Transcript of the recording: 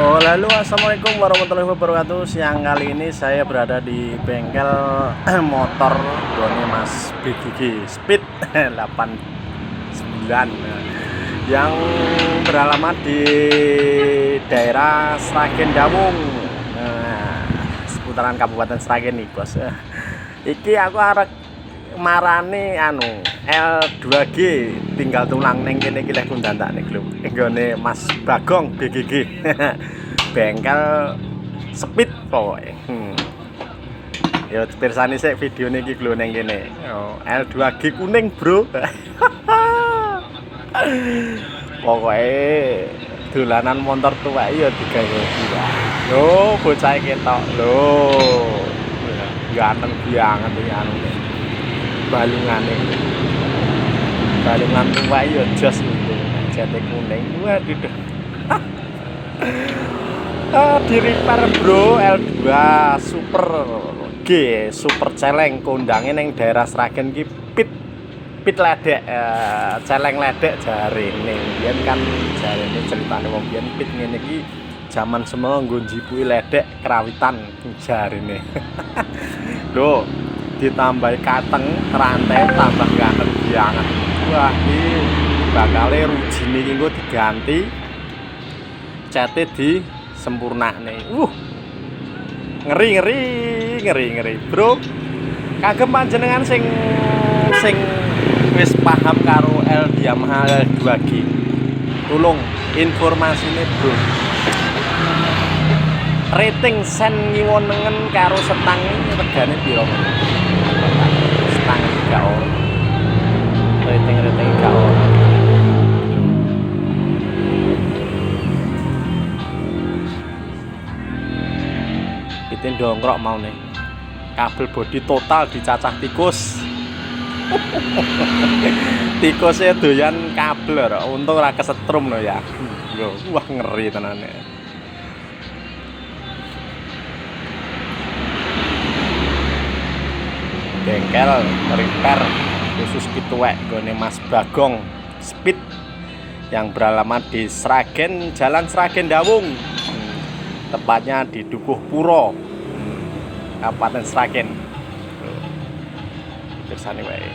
Oh, lalu assalamualaikum warahmatullahi wabarakatuh. Siang kali ini saya berada di bengkel motor Gone Mas BGG Speed 89 yang beralamat di daerah Sragen Dawung, seputaran Kabupaten Sragen nih bos. Iki aku arek marane L2G tinggal tulang neng kene iki lek kundantak nek lho. Nggone Mas Bagong BGG. Bengkel Speed pokoke. Ya pirsani sik videone iki lho neng kene. Oh, L2G kuning, Bro. Pokoke dolanan motor tuwek ya digawe iki. Lho, bocah ketok lho. Ganteng banget iki anune. Balungan tuwek ya jos itu jate kuning. Waduh. Di repair bro, L2 Super G Super celeng kondange ning daerah Sragen ki pit ledek, celeng ledek jarene. Biyen kan jarene ceritane wong biyen pit ngene iki jaman semono nggo njipuki ledek kerawitan jarene. Lho, ditambahi kateng rantai tambah ganteng banget. Wah, iki bakale rujine iki engko diganti cete di sempurnane. Ngeri, Bro. Kagem panjenengan sing wis paham karo Yamaha L2G. Tolong informasine, Bro. Rating sen ngiwonengen karo setang iki regane piro? Setang gak ora. Rating gak ora. Pitin dongkrok mau nih. Kabel bodi total dicacah tikus. Tikusnya doyan kabel ora. Untung ora kesetrum lho ya. Lho, wah ngeri tenane. Bengkel repair khusus pituwek Gone Mas Bagong Speed yang beralamat di Sragen, Jalan Sragen Dawung. Tepatnya di Dukuh Puro, Kabupaten Sragen. Pirsani wae.